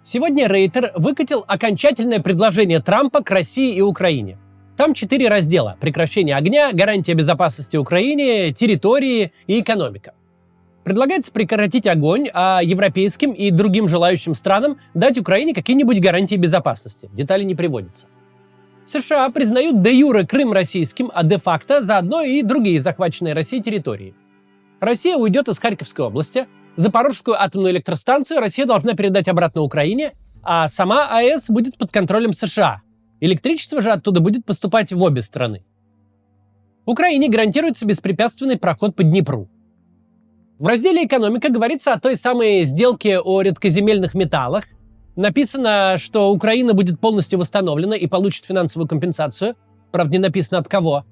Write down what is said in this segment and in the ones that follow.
Сегодня Рейтер выкатил окончательное предложение Трампа к России и Украине. Там 4 раздела: прекращение огня, гарантия безопасности Украине, территории и экономика. Предлагается прекратить огонь, а европейским и другим желающим странам дать Украине какие-нибудь гарантии безопасности. Детали не приводятся. США признают де-юре Крым российским, а де-факто заодно и другие захваченные Россией территории. Россия уйдет из Харьковской области, Запорожскую атомную электростанцию Россия должна передать обратно Украине, а сама АЭС будет под контролем США. Электричество же оттуда будет поступать в обе страны. Украине гарантируется беспрепятственный проход по Днепру. В разделе «Экономика» говорится о той самой сделке о редкоземельных металлах. Написано, что Украина будет полностью восстановлена и получит финансовую компенсацию. Правда, не написано от кого.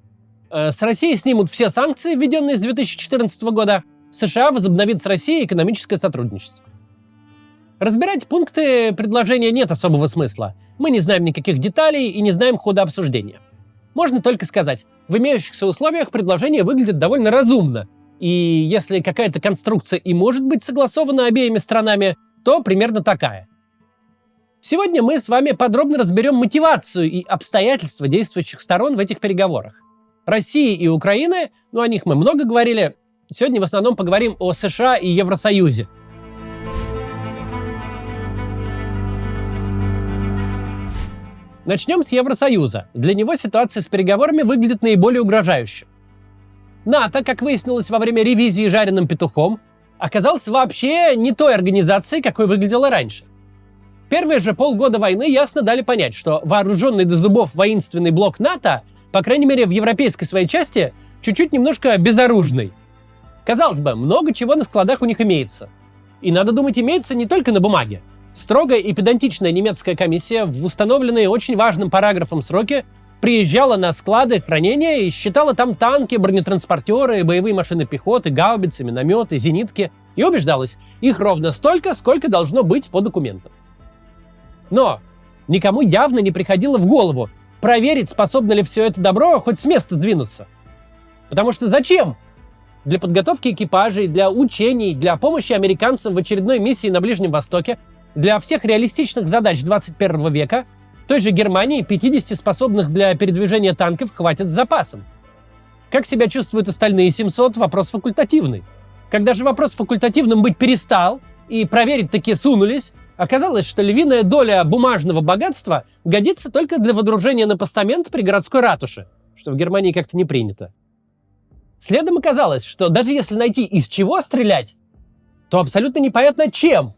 С России снимут все санкции, введенные с 2014 года. США возобновит с Россией экономическое сотрудничество. Разбирать пункты предложения нет особого смысла. Мы не знаем никаких деталей и не знаем хода обсуждения. Можно только сказать, в имеющихся условиях предложение выглядит довольно разумно. И если какая-то конструкция и может быть согласована обеими сторонами, то примерно такая. Сегодня мы с вами подробно разберем мотивацию и обстоятельства действующих сторон в этих переговорах. России и Украины, о них мы много говорили. Сегодня в основном поговорим о США и Евросоюзе. Начнем с Евросоюза. Для него ситуация с переговорами выглядит наиболее угрожающе. НАТО, как выяснилось во время ревизии «Жареным петухом», оказалось вообще не той организацией, какой выглядела раньше. Первые же полгода войны ясно дали понять, что вооруженный до зубов воинственный блок НАТО, по крайней мере в европейской своей части, чуть-чуть немножко безоружный. Казалось бы, много чего на складах у них имеется. И, надо думать, имеется не только на бумаге. Строгая и педантичная немецкая комиссия в установленные очень важным параграфом сроки приезжала на склады хранения и считала там танки, бронетранспортеры, боевые машины пехоты, гаубицы, минометы, зенитки. И убеждалась, их ровно столько, сколько должно быть по документам. Но никому явно не приходило в голову проверить, способно ли все это добро хоть с места сдвинуться. Потому что зачем? Для подготовки экипажей, для учений, для помощи американцам в очередной миссии на Ближнем Востоке, для всех реалистичных задач 21 века, той же Германии 50 способных для передвижения танков хватит с запасом. Как себя чувствуют остальные 700 – вопрос факультативный. Когда же вопрос факультативным быть перестал, и проверить таки сунулись, оказалось, что львиная доля бумажного богатства годится только для водружения на постамент при городской ратуше, что в Германии как-то не принято. Следом оказалось, что даже если найти из чего стрелять, то абсолютно непонятно чем.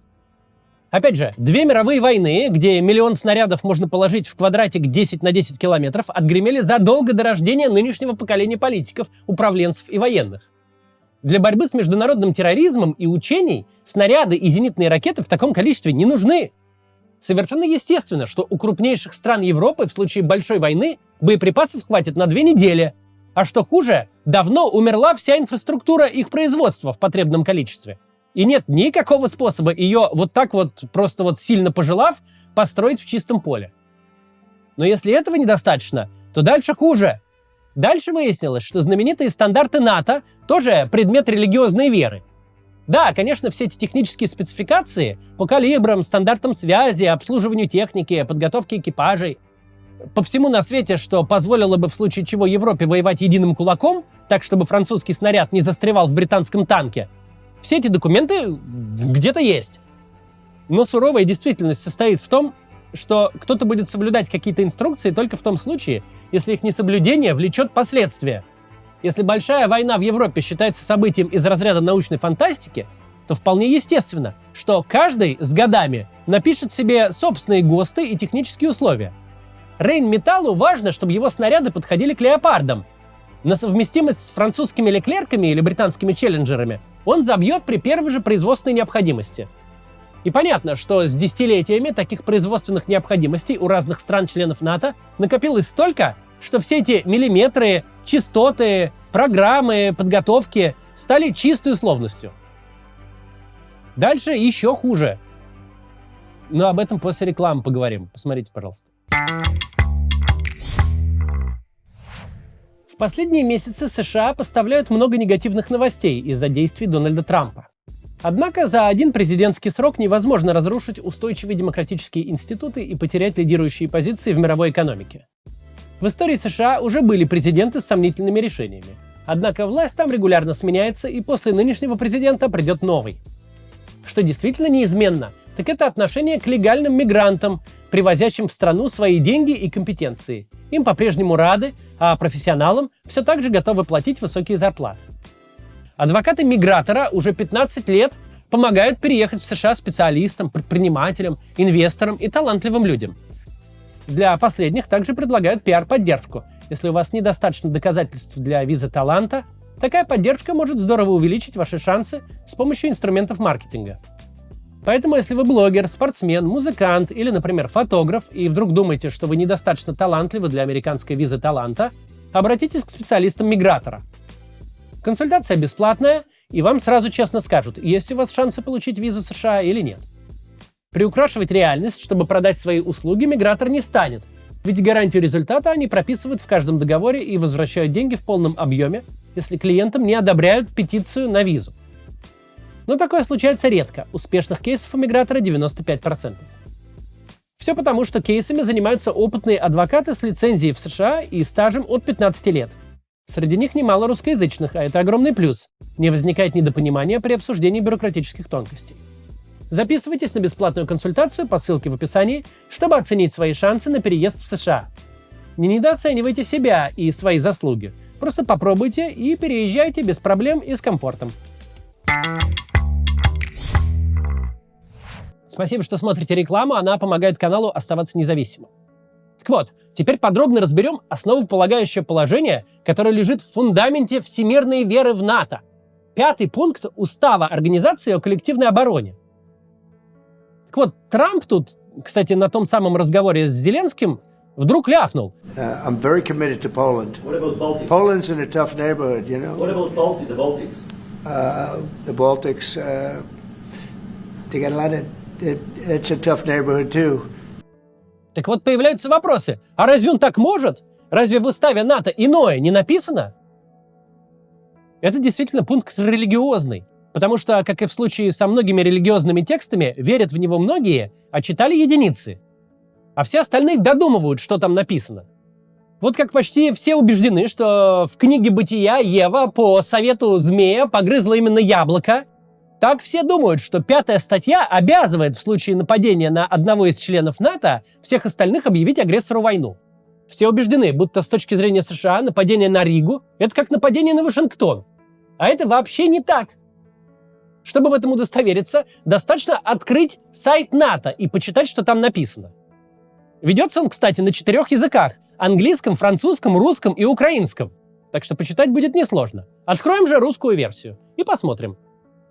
Опять же, 2 мировые войны, где миллион снарядов можно положить в квадратик 10 на 10 километров, отгремели задолго до рождения нынешнего поколения политиков, управленцев и военных. Для борьбы с международным терроризмом и учений снаряды и зенитные ракеты в таком количестве не нужны. Совершенно естественно, что у крупнейших стран Европы в случае большой войны боеприпасов хватит на 2 недели. А что хуже, давно умерла вся инфраструктура их производства в потребном количестве. И нет никакого способа ее вот так вот, просто вот сильно пожелав, построить в чистом поле. Но если этого недостаточно, то дальше хуже. Дальше выяснилось, что знаменитые стандарты НАТО тоже предмет религиозной веры. Да, конечно, все эти технические спецификации по калибрам, стандартам связи, обслуживанию техники, подготовке экипажей, по всему на свете, что позволило бы в случае чего Европе воевать единым кулаком, так чтобы французский снаряд не застревал в британском танке, все эти документы где-то есть. Но суровая действительность состоит в том, что кто-то будет соблюдать какие-то инструкции только в том случае, если их несоблюдение влечет последствия. Если большая война в Европе считается событием из разряда научной фантастики, то вполне естественно, что каждый с годами напишет себе собственные ГОСТы и технические условия. Рейнметаллу важно, чтобы его снаряды подходили к леопардам. На совместимость с французскими леклерками или британскими челленджерами он забьет при первой же производственной необходимости. И понятно, что с десятилетиями таких производственных необходимостей у разных стран-членов НАТО накопилось столько, что все эти миллиметры, частоты, программы, подготовки стали чистой условностью. Дальше еще хуже. Но об этом после рекламы поговорим. Посмотрите, пожалуйста. В последние месяцы США поставляют много негативных новостей из-за действий Дональда Трампа. Однако за один президентский срок невозможно разрушить устойчивые демократические институты и потерять лидирующие позиции в мировой экономике. В истории США уже были президенты с сомнительными решениями. Однако власть там регулярно сменяется, и после нынешнего президента придет новый. Что действительно неизменно, так это отношение к легальным мигрантам, привозящим в страну свои деньги и компетенции. Им по-прежнему рады, а профессионалам все так же готовы платить высокие зарплаты. Адвокаты мигратора уже 15 лет помогают переехать в США специалистам, предпринимателям, инвесторам и талантливым людям. Для последних также предлагают пиар-поддержку. Если у вас недостаточно доказательств для визы таланта, такая поддержка может здорово увеличить ваши шансы с помощью инструментов маркетинга. Поэтому, если вы блогер, спортсмен, музыкант или, например, фотограф, и вдруг думаете, что вы недостаточно талантливы для американской визы таланта, обратитесь к специалистам мигратора. Консультация бесплатная, и вам сразу честно скажут, есть у вас шансы получить визу США или нет. Приукрашивать реальность, чтобы продать свои услуги, мигратор не станет, ведь гарантию результата они прописывают в каждом договоре и возвращают деньги в полном объеме, если клиентам не одобряют петицию на визу. Но такое случается редко, успешных кейсов у мигратора 95%. Все потому, что кейсами занимаются опытные адвокаты с лицензией в США и стажем от 15 лет. Среди них немало русскоязычных, а это огромный плюс. Не возникает недопонимания при обсуждении бюрократических тонкостей. Записывайтесь на бесплатную консультацию по ссылке в описании, чтобы оценить свои шансы на переезд в США. Не недооценивайте себя и свои заслуги. Просто попробуйте и переезжайте без проблем и с комфортом. Спасибо, что смотрите рекламу, она помогает каналу оставаться независимым. Так вот, теперь подробно разберем основополагающее положение, которое лежит в фундаменте всемирной веры в НАТО. 5-й пункт Устава Организации о коллективной обороне. Так вот, Трамп тут, кстати, на том самом разговоре с Зеленским, вдруг ляпнул. I'm very committed to Poland. What about Baltic? Poland's in a tough neighborhood, you know. What about Baltic, the Baltics? The Baltics, they got a lot of. It's a tough neighborhood too. Так вот, появляются вопросы. А разве он так может? Разве в уставе НАТО иное не написано? Это действительно пункт религиозный. Потому что, как и в случае со многими религиозными текстами, верят в него многие, а читали единицы. А все остальные додумывают, что там написано. Вот как почти все убеждены, что в книге «Бытия» Ева по совету змея погрызла именно яблоко, так все думают, что 5-я статья обязывает в случае нападения на одного из членов НАТО всех остальных объявить агрессору войну. Все убеждены, будто с точки зрения США нападение на Ригу – это как нападение на Вашингтон. А это вообще не так. Чтобы в этом удостовериться, достаточно открыть сайт НАТО и почитать, что там написано. Ведется он, кстати, на 4 языках – английском, французском, русском и украинском. Так что почитать будет несложно. Откроем же русскую версию и посмотрим.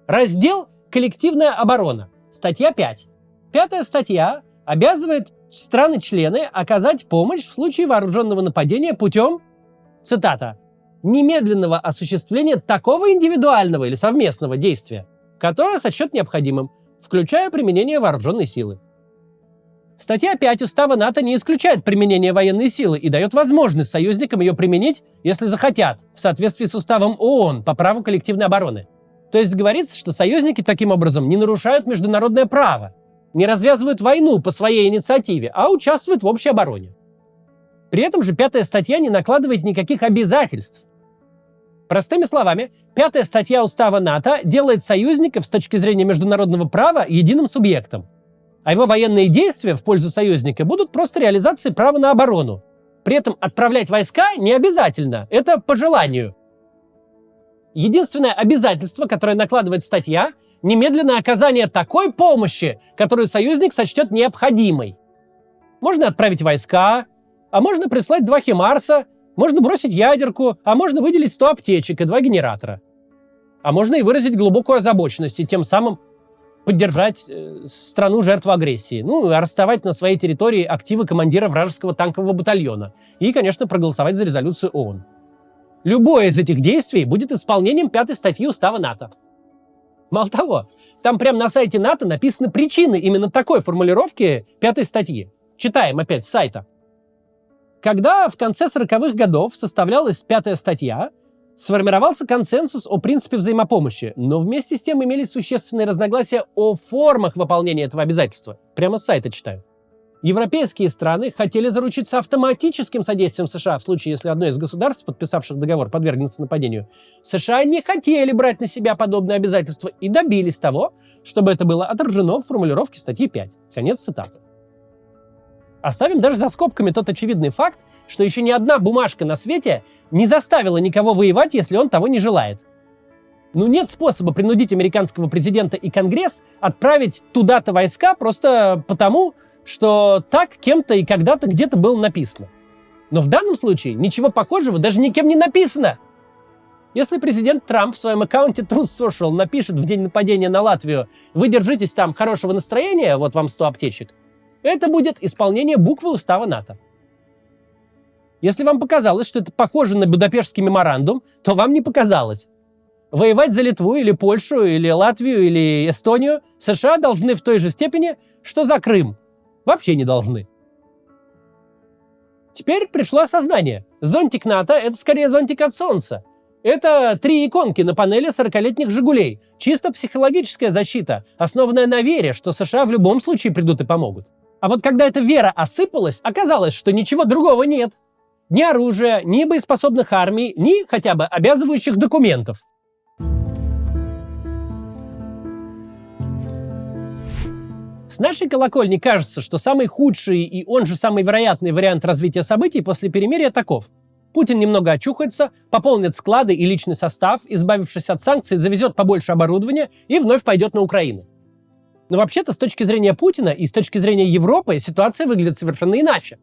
Раздел «Коллективная оборона». Статья 5. 5-я статья обязывает страны-члены оказать помощь в случае вооруженного нападения путем, цитата, «немедленного осуществления такого индивидуального или совместного действия, которое сочтет необходимым, включая применение вооруженной силы». Статья 5 Устава НАТО не исключает применение военной силы и дает возможность союзникам ее применить, если захотят, в соответствии с Уставом ООН по праву коллективной обороны. То есть говорится, что союзники таким образом не нарушают международное право, не развязывают войну по своей инициативе, а участвуют в общей обороне. При этом же 5-я статья не накладывает никаких обязательств. Простыми словами, 5-я статья Устава НАТО делает союзников с точки зрения международного права единым субъектом, а его военные действия в пользу союзника будут просто реализацией права на оборону. При этом отправлять войска не обязательно, это по желанию. Единственное обязательство, которое накладывает статья – немедленное оказание такой помощи, которую союзник сочтет необходимой. Можно отправить войска, а можно прислать 2 химарса, можно бросить ядерку, а можно выделить 100 аптечек и 2 генератора. А можно и выразить глубокую озабоченность и тем самым поддержать страну жертву агрессии. Ну, арестовать на своей территории активы командира вражеского танкового батальона. И, конечно, проголосовать за резолюцию ООН. Любое из этих действий будет исполнением 5-й статьи Устава НАТО. Мало того, там прямо на сайте НАТО написаны причины именно такой формулировки 5-й статьи. Читаем опять с сайта. Когда в конце 40-х годов составлялась 5-я статья, Сформировался консенсус о принципе взаимопомощи, но вместе с тем имелись существенные разногласия о формах выполнения этого обязательства. Прямо с сайта читаю. Европейские страны хотели заручиться автоматическим содействием США в случае, если одно из государств, подписавших договор, подвергнется нападению. США не хотели брать на себя подобные обязательства и добились того, чтобы это было отражено в формулировке статьи 5. Конец цитаты. Оставим даже за скобками тот очевидный факт, что еще ни одна бумажка на свете не заставила никого воевать, если он того не желает. Ну, нет способа принудить американского президента и Конгресс отправить туда-то войска просто потому, что так кем-то и когда-то где-то было написано. Но в данном случае ничего похожего даже никем не написано. Если президент Трамп в своем аккаунте Truth Social напишет в день нападения на Латвию «Вы держитесь там, хорошего настроения, вот вам 100 аптечек», это будет исполнение буквы устава НАТО. Если вам показалось, что это похоже на Будапештский меморандум, то вам не показалось. Воевать за Литву или Польшу, или Латвию, или Эстонию США должны в той же степени, что за Крым. Вообще не должны. Теперь пришло осознание. Зонтик НАТО — это скорее зонтик от солнца. Это 3 иконки на панели 40-летних «Жигулей». Чисто психологическая защита, основанная на вере, что США в любом случае придут и помогут. А вот когда эта вера осыпалась, оказалось, что ничего другого нет. Ни оружия, ни боеспособных армий, ни хотя бы обязывающих документов. С нашей колокольни кажется, что самый худший и он же самый вероятный вариант развития событий после перемирия таков. Путин немного очухается, пополнит склады и личный состав, избавившись от санкций, завезет побольше оборудования и вновь пойдет на Украину. Но вообще-то с точки зрения Путина и с точки зрения Европы ситуация выглядит совершенно иначе.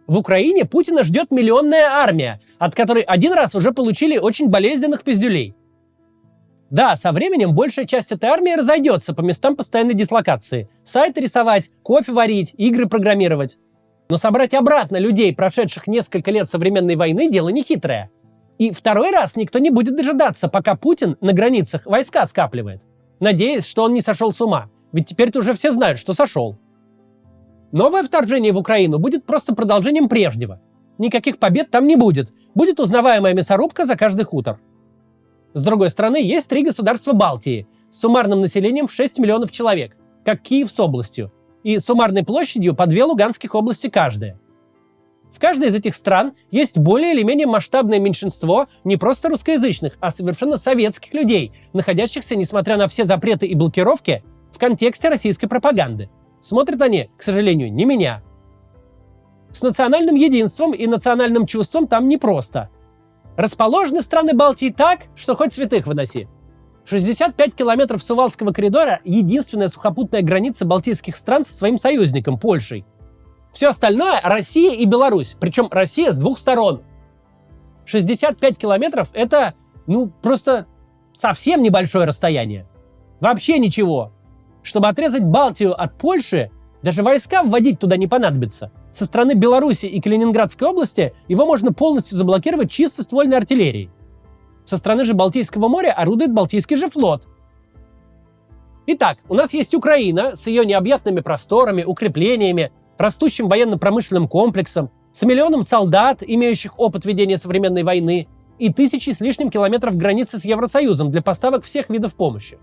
В Украине Путина ждет миллионная армия, от которой один раз уже получили очень болезненных пиздюлей. Да, со временем большая часть этой армии разойдется по местам постоянной дислокации. Сайты рисовать, кофе варить, игры программировать. Но собрать обратно людей, прошедших несколько лет современной войны, дело нехитрое. И второй раз никто не будет дожидаться, пока Путин на границах войска скапливает, надеясь, что он не сошел с ума. Ведь теперь-то уже все знают, что сошел. Новое вторжение в Украину будет просто продолжением прежнего. Никаких побед там не будет. Будет узнаваемая мясорубка за каждый хутор. С другой стороны, есть 3 государства Балтии с суммарным населением в 6 миллионов человек, как Киев с областью, и суммарной площадью по 2 луганских области каждая. В каждой из этих стран есть более или менее масштабное меньшинство не просто русскоязычных, а совершенно советских людей, находящихся, несмотря на все запреты и блокировки, в контексте российской пропаганды. Смотрят они, к сожалению, не меня. С национальным единством и национальным чувством там непросто. Расположены страны Балтии так, что хоть святых выноси. 65 километров Сувалского коридора — единственная сухопутная граница балтийских стран со своим союзником, Польшей. Все остальное — Россия и Беларусь, причем Россия с 2 сторон. 65 километров — это, просто совсем небольшое расстояние. Вообще ничего. Чтобы отрезать Балтию от Польши, даже войска вводить туда не понадобится. Со стороны Беларуси и Калининградской области его можно полностью заблокировать чисто ствольной артиллерией. Со стороны же Балтийского моря орудует Балтийский же флот. Итак, у нас есть Украина с ее необъятными просторами, укреплениями, растущим военно-промышленным комплексом, с миллионом солдат, имеющих опыт ведения современной войны, и 1000 с лишним километров границы с Евросоюзом для поставок всех видов помощи.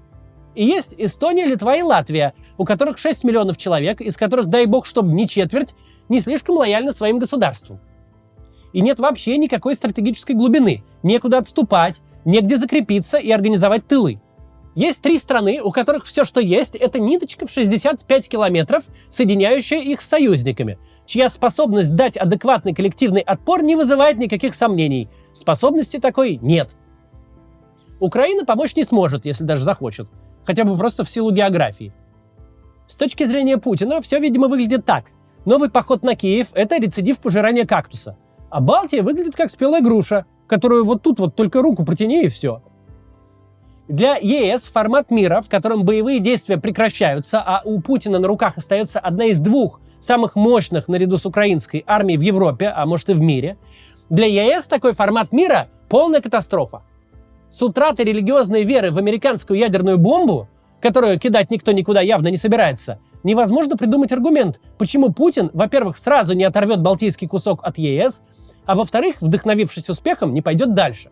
И есть Эстония, Литва и Латвия, у которых 6 миллионов человек, из которых, дай бог, чтобы не четверть, не слишком лояльны своим государствам. И нет вообще никакой стратегической глубины, некуда отступать, негде закрепиться и организовать тылы. Есть 3 страны, у которых все, что есть, это ниточка в 65 километров, соединяющая их с союзниками, чья способность дать адекватный коллективный отпор не вызывает никаких сомнений. Способности такой нет. Украина помочь не сможет, если даже захочет. Хотя бы просто в силу географии. С точки зрения Путина все, видимо, выглядит так. Новый поход на Киев — это рецидив пожирания кактуса. А Балтия выглядит как спелая груша, которую вот тут вот только руку протяни и все. Для ЕС формат мира, в котором боевые действия прекращаются, а у Путина на руках остается одна из 2 самых мощных наряду с украинской армией в Европе, а может и в мире, для ЕС такой формат мира — полная катастрофа. С утратой религиозной веры в американскую ядерную бомбу, которую кидать никто никуда явно не собирается, невозможно придумать аргумент, почему Путин, во-первых, сразу не оторвет балтийский кусок от ЕС, а во-вторых, вдохновившись успехом, не пойдет дальше.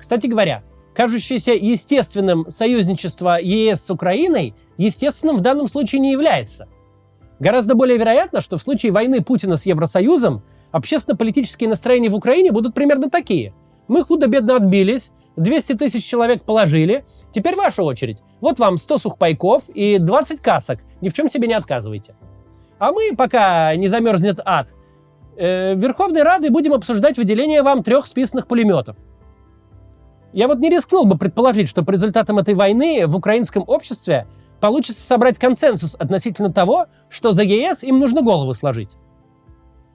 Кстати говоря, кажущееся естественным союзничество ЕС с Украиной естественным в данном случае не является. Гораздо более вероятно, что в случае войны Путина с Евросоюзом общественно-политические настроения в Украине будут примерно такие. Мы худо-бедно отбились, 200 тысяч человек положили, теперь ваша очередь. Вот вам 100 сухпайков и 20 касок, ни в чем себе не отказывайте. А мы, пока не замерзнет ад, Верховной Радой будем обсуждать выделение вам 3 списанных пулеметов. Я вот не рискнул бы предположить, что по результатам этой войны в украинском обществе получится собрать консенсус относительно того, что за ЕС им нужно голову сложить.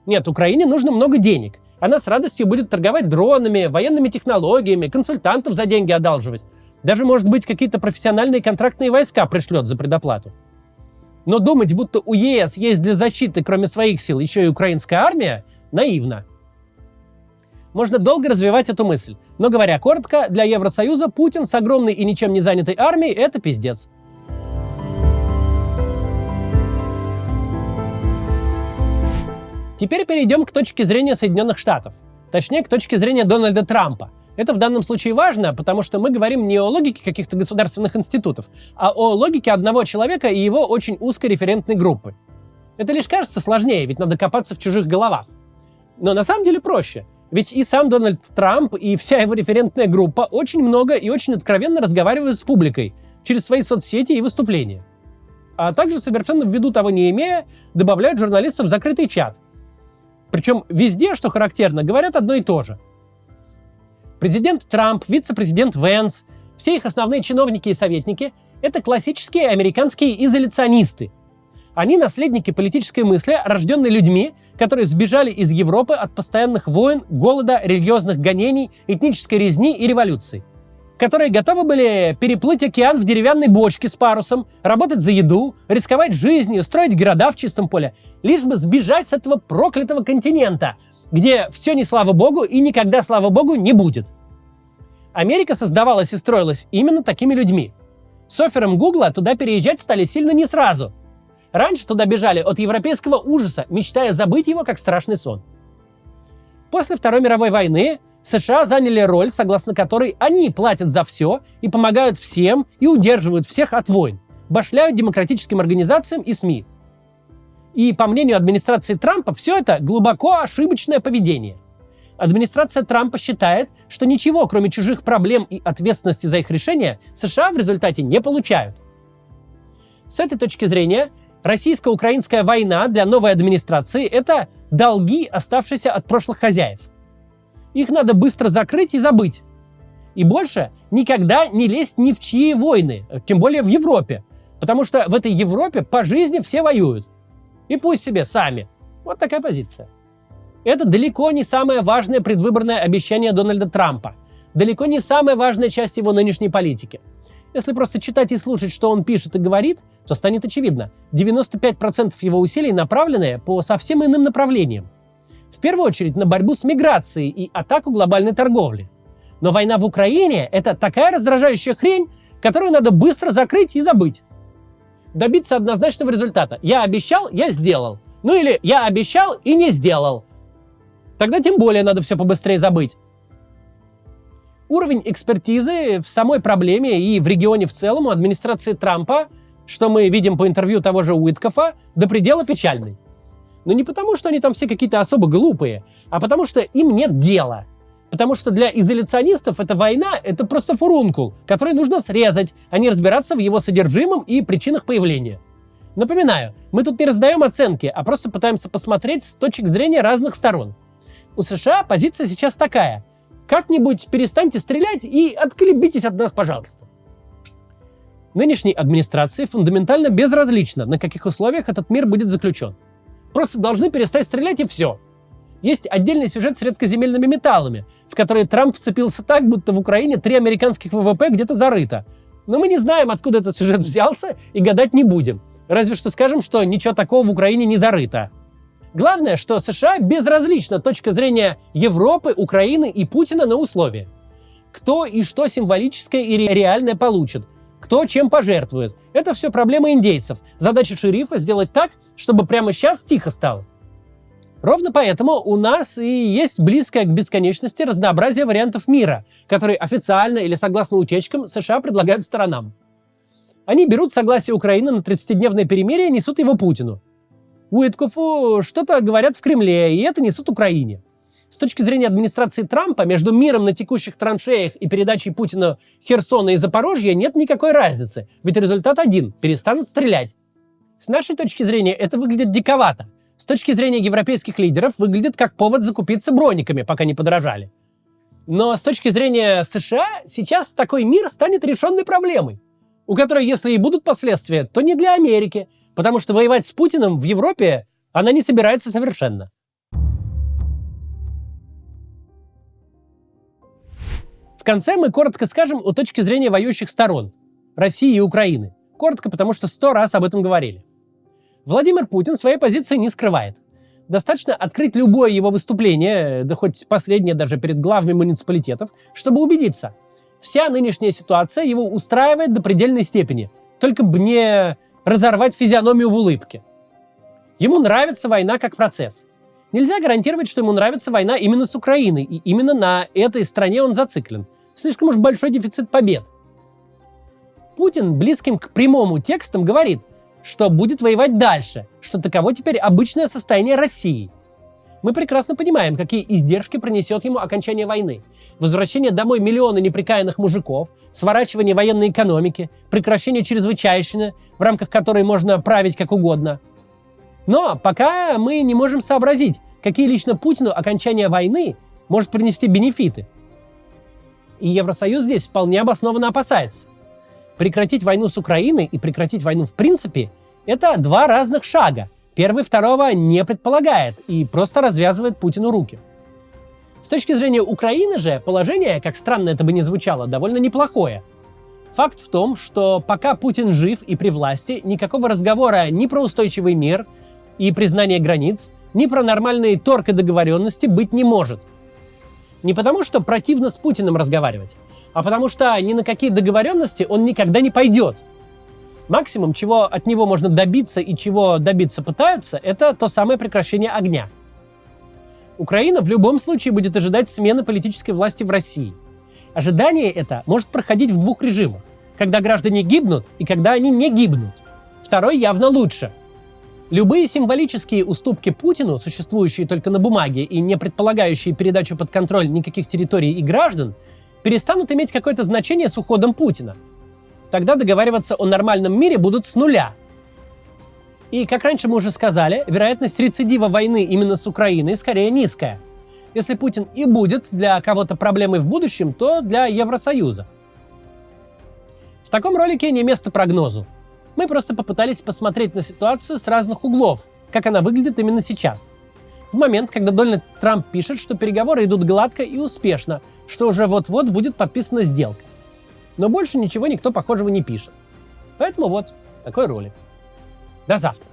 Нет, Украине нужно много денег. Она с радостью будет торговать дронами, военными технологиями, консультантов за деньги одалживать. Даже, может быть, какие-то профессиональные контрактные войска пришлет за предоплату. Но думать, будто у ЕС есть для защиты, кроме своих сил, еще и украинская армия, наивно. Можно долго развивать эту мысль. Но, говоря коротко, для Евросоюза Путин с огромной и ничем не занятой армией – это пиздец. Теперь перейдем к точке зрения Соединенных Штатов. Точнее, к точке зрения Дональда Трампа. Это в данном случае важно, потому что мы говорим не о логике каких-то государственных институтов, а о логике одного человека и его очень узкой референтной группы. Это лишь кажется сложнее, ведь надо копаться в чужих головах. Но на самом деле проще. Ведь и сам Дональд Трамп, и вся его референтная группа очень много и очень откровенно разговаривают с публикой через свои соцсети и выступления. А также, совершенно в виду того не имея, добавляют журналистов в закрытый чат. Причем везде, что характерно, говорят одно и то же. Президент Трамп, вице-президент Венс, все их основные чиновники и советники – это классические американские изоляционисты. Они наследники политической мысли, рожденные людьми, которые сбежали из Европы от постоянных войн, голода, религиозных гонений, этнической резни и революций. Которые готовы были переплыть океан в деревянной бочке с парусом, работать за еду, рисковать жизнью, строить города в чистом поле, лишь бы сбежать с этого проклятого континента, где все не слава богу и никогда, слава богу, не будет. Америка создавалась и строилась именно такими людьми. С оффером Гугла туда переезжать стали сильно не сразу. Раньше туда бежали от европейского ужаса, мечтая забыть его как страшный сон. После Второй мировой войны США заняли роль, согласно которой они платят за все и помогают всем и удерживают всех от войн, башляют демократическим организациям и СМИ. И, по мнению администрации Трампа, все это глубоко ошибочное поведение. Администрация Трампа считает, что ничего, кроме чужих проблем и ответственности за их решение, США в результате не получают. С этой точки зрения, российско-украинская война для новой администрации – это долги, оставшиеся от прошлых хозяев. Их надо быстро закрыть и забыть. И больше никогда не лезть ни в чьи войны, тем более в Европе. Потому что в этой Европе по жизни все воюют. И пусть себе сами. Вот такая позиция. Это далеко не самое важное предвыборное обещание Дональда Трампа. Далеко не самая важная часть его нынешней политики. Если просто читать и слушать, что он пишет и говорит, то станет очевидно. 95% его усилий направлены по совсем иным направлениям. В первую очередь на борьбу с миграцией и атаку глобальной торговли. Но война в Украине – это такая раздражающая хрень, которую надо быстро закрыть и забыть. Добиться однозначного результата. Я обещал, я сделал. Ну или я обещал и не сделал. Тогда тем более надо все побыстрее забыть. Уровень экспертизы в самой проблеме и в регионе в целом у администрации Трампа, что мы видим по интервью того же Уиткофа, до предела печальный. Но не потому, что они там все какие-то особо глупые, а потому что им нет дела. Потому что для изоляционистов эта война – это просто фурункул, который нужно срезать, а не разбираться в его содержимом и причинах появления. Напоминаю, мы тут не раздаем оценки, а просто пытаемся посмотреть с точек зрения разных сторон. У США позиция сейчас такая: как-нибудь перестаньте стрелять и отколебитесь от нас, пожалуйста. Нынешней администрации фундаментально безразлично, на каких условиях этот мир будет заключен. Просто должны перестать стрелять и все. Есть отдельный сюжет с редкоземельными металлами, в который Трамп вцепился так, будто в Украине 3 американских ВВП где-то зарыто. Но мы не знаем, откуда этот сюжет взялся, и гадать не будем. Разве что скажем, что ничего такого в Украине не зарыто. Главное, что США безразлична точка зрения Европы, Украины и Путина на условия. Кто и что символическое и реальное получит. Кто чем пожертвует. Это все проблема индейцев. Задача шерифа сделать так, чтобы прямо сейчас тихо стало. Ровно поэтому у нас и есть близкое к бесконечности разнообразие вариантов мира, которые официально или согласно утечкам США предлагают сторонам. Они берут согласие Украины на 30-дневное перемирие и несут его Путину. Уиткофу что-то говорят в Кремле, и это несут Украине. С точки зрения администрации Трампа, между миром на текущих траншеях и передачей Путину Херсона и Запорожья нет никакой разницы, ведь результат один – перестанут стрелять. С нашей точки зрения это выглядит диковато. С точки зрения европейских лидеров выглядит как повод закупиться брониками, пока не подорожали. Но с точки зрения США сейчас такой мир станет решенной проблемой, у которой, если и будут последствия, то не для Америки, потому что воевать с Путиным в Европе она не собирается совершенно. В конце мы коротко скажем о точке зрения воюющих сторон – России и Украины. Коротко, потому что 100 раз об этом говорили. Владимир Путин своей позиции не скрывает. Достаточно открыть любое его выступление, да хоть последнее даже перед главами муниципалитетов, чтобы убедиться. Вся нынешняя ситуация его устраивает до предельной степени. Только бы не разорвать физиономию в улыбке. Ему нравится война как процесс. Нельзя гарантировать, что ему нравится война именно с Украиной, и именно на этой стране он зациклен. Слишком уж большой дефицит побед. Путин близким к прямому текстам говорит, что будет воевать дальше, что таково теперь обычное состояние России. Мы прекрасно понимаем, какие издержки принесет ему окончание войны. Возвращение домой миллиона неприкаянных мужиков, сворачивание военной экономики, прекращение чрезвычайщины, в рамках которой можно править как угодно. Но пока мы не можем сообразить, какие лично Путину окончание войны может принести бенефиты. И Евросоюз здесь вполне обоснованно опасается. Прекратить войну с Украиной и прекратить войну в принципе – это два разных шага. Первый второго не предполагает и просто развязывает Путину руки. С точки зрения Украины же положение, как странно это бы ни звучало, довольно неплохое. Факт в том, что пока Путин жив и при власти, никакого разговора ни про устойчивый мир и признание границ, ни про нормальные торг и договоренности быть не может. Не потому, что противно с Путиным разговаривать, а потому что ни на какие договоренности он никогда не пойдет. Максимум, чего от него можно добиться и чего добиться пытаются, это то самое прекращение огня. Украина в любом случае будет ожидать смены политической власти в России. Ожидание это может проходить в двух режимах. Когда граждане гибнут и когда они не гибнут. Второй явно лучше. Любые символические уступки Путину, существующие только на бумаге и не предполагающие передачу под контроль никаких территорий и граждан, перестанут иметь какое-то значение с уходом Путина. Тогда договариваться о нормальном мире будут с нуля. И, как раньше мы уже сказали, вероятность рецидива войны именно с Украиной скорее низкая. Если Путин и будет для кого-то проблемой в будущем, то для Евросоюза. В таком ролике не место прогнозу. Мы просто попытались посмотреть на ситуацию с разных углов, как она выглядит именно сейчас. В момент, когда Дональд Трамп пишет, что переговоры идут гладко и успешно, что уже вот-вот будет подписана сделка. Но больше ничего никто похожего не пишет. Поэтому вот такой ролик. До завтра.